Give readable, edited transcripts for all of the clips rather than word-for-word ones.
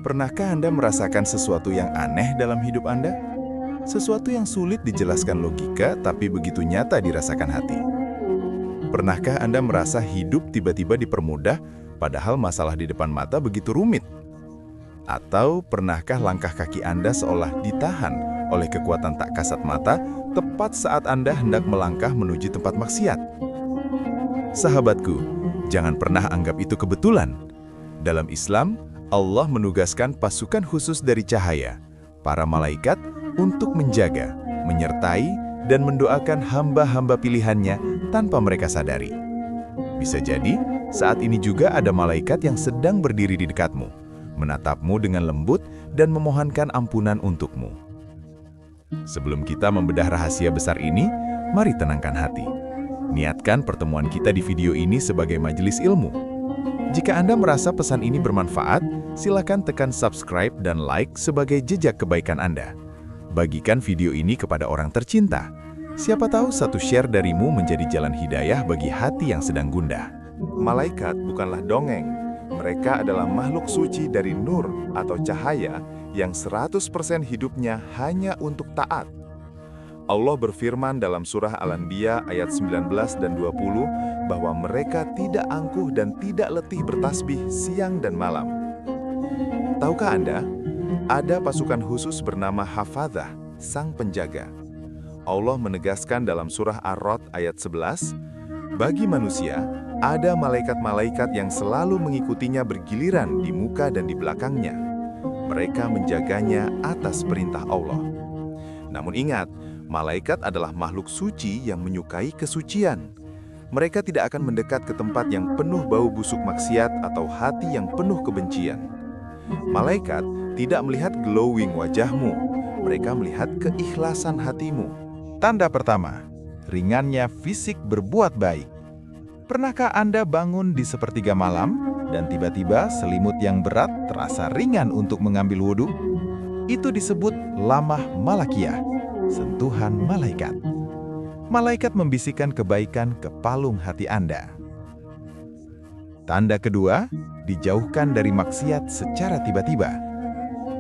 Pernahkah Anda merasakan sesuatu yang aneh dalam hidup Anda? Sesuatu yang sulit dijelaskan logika tapi begitu nyata dirasakan hati. Pernahkah Anda merasa hidup tiba-tiba dipermudah padahal masalah di depan mata begitu rumit? Atau pernahkah langkah kaki Anda seolah ditahan oleh kekuatan tak kasat mata tepat saat Anda hendak melangkah menuju tempat maksiat? Sahabatku, jangan pernah anggap itu kebetulan. Dalam Islam, Allah menugaskan pasukan khusus dari cahaya, para malaikat, untuk menjaga, menyertai, dan mendoakan hamba-hamba pilihannya tanpa mereka sadari. Bisa jadi, saat ini juga ada malaikat yang sedang berdiri di dekatmu, menatapmu dengan lembut dan memohonkan ampunan untukmu. Sebelum kita membedah rahasia besar ini, mari tenangkan hati. Niatkan pertemuan kita di video ini sebagai majelis ilmu. Jika Anda merasa pesan ini bermanfaat, silakan tekan subscribe dan like sebagai jejak kebaikan Anda. Bagikan video ini kepada orang tercinta. Siapa tahu satu share darimu menjadi jalan hidayah bagi hati yang sedang gundah. Malaikat bukanlah dongeng. Mereka adalah makhluk suci dari nur atau cahaya yang 100% hidupnya hanya untuk taat. Allah berfirman dalam surah Al-Anbiya ayat 19 dan 20 bahwa mereka tidak angkuh dan tidak letih bertasbih siang dan malam. Tahukah Anda, ada pasukan khusus bernama Hafadzah, sang penjaga. Allah menegaskan dalam surah Ar-Ra'd ayat 11, bagi manusia, ada malaikat-malaikat yang selalu mengikutinya bergiliran di muka dan di belakangnya. Mereka menjaganya atas perintah Allah. Namun ingat, malaikat adalah makhluk suci yang menyukai kesucian. Mereka tidak akan mendekat ke tempat yang penuh bau busuk maksiat atau hati yang penuh kebencian. Malaikat tidak melihat glowing wajahmu, mereka melihat keikhlasan hatimu. Tanda pertama, ringannya fisik berbuat baik. Pernahkah Anda bangun di sepertiga malam dan tiba-tiba selimut yang berat terasa ringan untuk mengambil wudhu? Itu disebut lamah malakiyah, sentuhan malaikat. Malaikat membisikkan kebaikan ke palung hati Anda. Tanda kedua, dijauhkan dari maksiat secara tiba-tiba.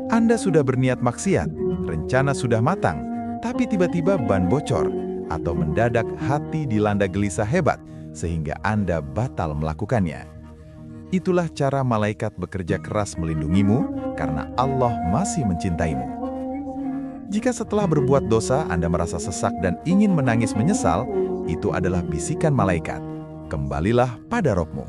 Anda sudah berniat maksiat, rencana sudah matang, tapi tiba-tiba ban bocor atau mendadak hati dilanda gelisah hebat sehingga Anda batal melakukannya. Itulah cara malaikat bekerja keras melindungimu karena Allah masih mencintaimu. Jika setelah berbuat dosa Anda merasa sesak dan ingin menangis menyesal, itu adalah bisikan malaikat. Kembalilah pada Rabb-mu.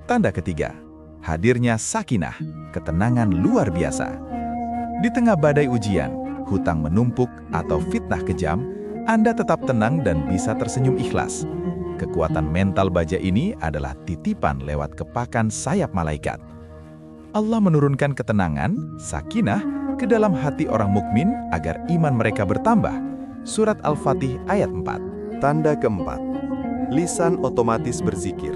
Tanda ketiga, hadirnya sakinah, ketenangan luar biasa. Di tengah badai ujian, hutang menumpuk, atau fitnah kejam, Anda tetap tenang dan bisa tersenyum ikhlas. Kekuatan mental baja ini adalah titipan lewat kepakan sayap malaikat. Allah menurunkan ketenangan, sakinah, ke dalam hati orang mukmin agar iman mereka bertambah. Surat Al-Fatih ayat 4. Tanda keempat, lisan otomatis berzikir.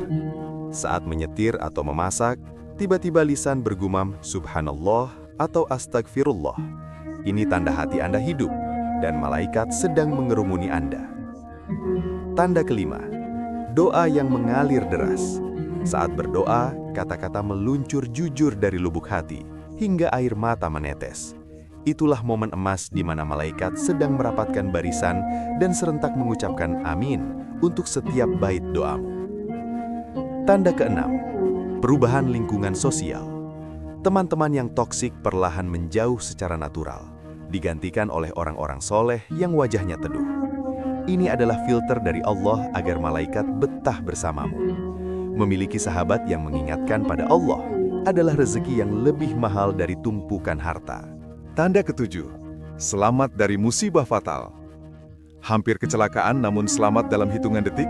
Saat menyetir atau memasak, tiba-tiba lisan bergumam Subhanallah atau Astagfirullah. Ini tanda hati Anda hidup dan malaikat sedang mengerumuni Anda. Tanda kelima, doa yang mengalir deras. Saat berdoa, kata-kata meluncur jujur dari lubuk hati, hingga air mata menetes. Itulah momen emas di mana malaikat sedang merapatkan barisan dan serentak mengucapkan amin untuk setiap bait doamu. Tanda keenam, perubahan lingkungan sosial. Teman-teman yang toksik perlahan menjauh secara natural, digantikan oleh orang-orang soleh yang wajahnya teduh. Ini adalah filter dari Allah agar malaikat betah bersamamu. Memiliki sahabat yang mengingatkan pada Allah adalah rezeki yang lebih mahal dari tumpukan harta. Tanda ketujuh, selamat dari musibah fatal. Hampir kecelakaan namun selamat dalam hitungan detik?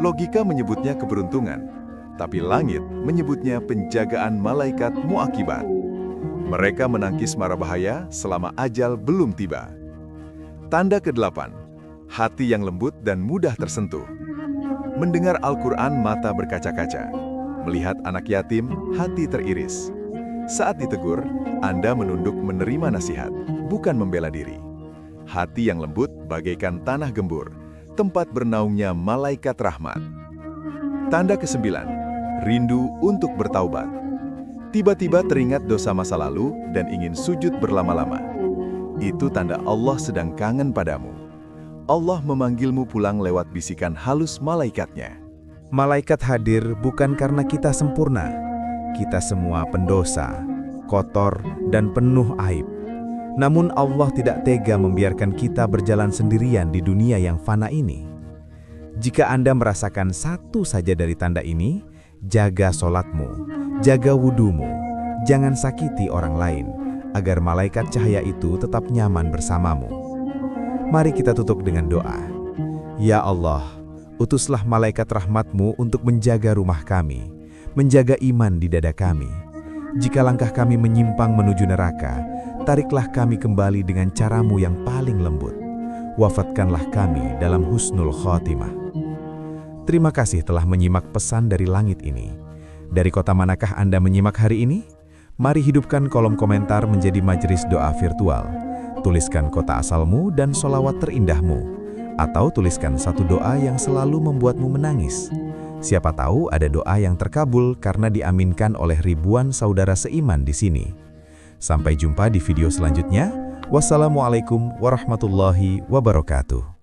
Logika menyebutnya keberuntungan, tapi langit menyebutnya penjagaan malaikat muakibat. Mereka menangkis mara bahaya selama ajal belum tiba. Tanda kedelapan, hati yang lembut dan mudah tersentuh. Mendengar Al-Quran mata berkaca-kaca. Melihat anak yatim, hati teriris. Saat ditegur, Anda menunduk menerima nasihat, bukan membela diri. Hati yang lembut bagaikan tanah gembur, tempat bernaungnya malaikat rahmat. Tanda kesembilan, rindu untuk bertaubat. Tiba-tiba teringat dosa masa lalu dan ingin sujud berlama-lama. Itu tanda Allah sedang kangen padamu. Allah memanggilmu pulang lewat bisikan halus malaikatnya. Malaikat hadir bukan karena kita sempurna. Kita semua pendosa, kotor, dan penuh aib. Namun Allah tidak tega membiarkan kita berjalan sendirian di dunia yang fana ini. Jika Anda merasakan satu saja dari tanda ini, jaga sholatmu, jaga wudumu, jangan sakiti orang lain, agar malaikat cahaya itu tetap nyaman bersamamu. Mari kita tutup dengan doa. Ya Allah, utuslah malaikat rahmat-Mu untuk menjaga rumah kami, menjaga iman di dada kami. Jika langkah kami menyimpang menuju neraka, tariklah kami kembali dengan cara-Mu yang paling lembut. Wafatkanlah kami dalam husnul khotimah. Terima kasih telah menyimak pesan dari langit ini. Dari kota manakah Anda menyimak hari ini? Mari hidupkan kolom komentar menjadi majelis doa virtual. Tuliskan kota asalmu dan sholawat terindahmu. Atau tuliskan satu doa yang selalu membuatmu menangis. Siapa tahu ada doa yang terkabul karena diaminkan oleh ribuan saudara seiman di sini. Sampai jumpa di video selanjutnya. Wassalamualaikum warahmatullahi wabarakatuh.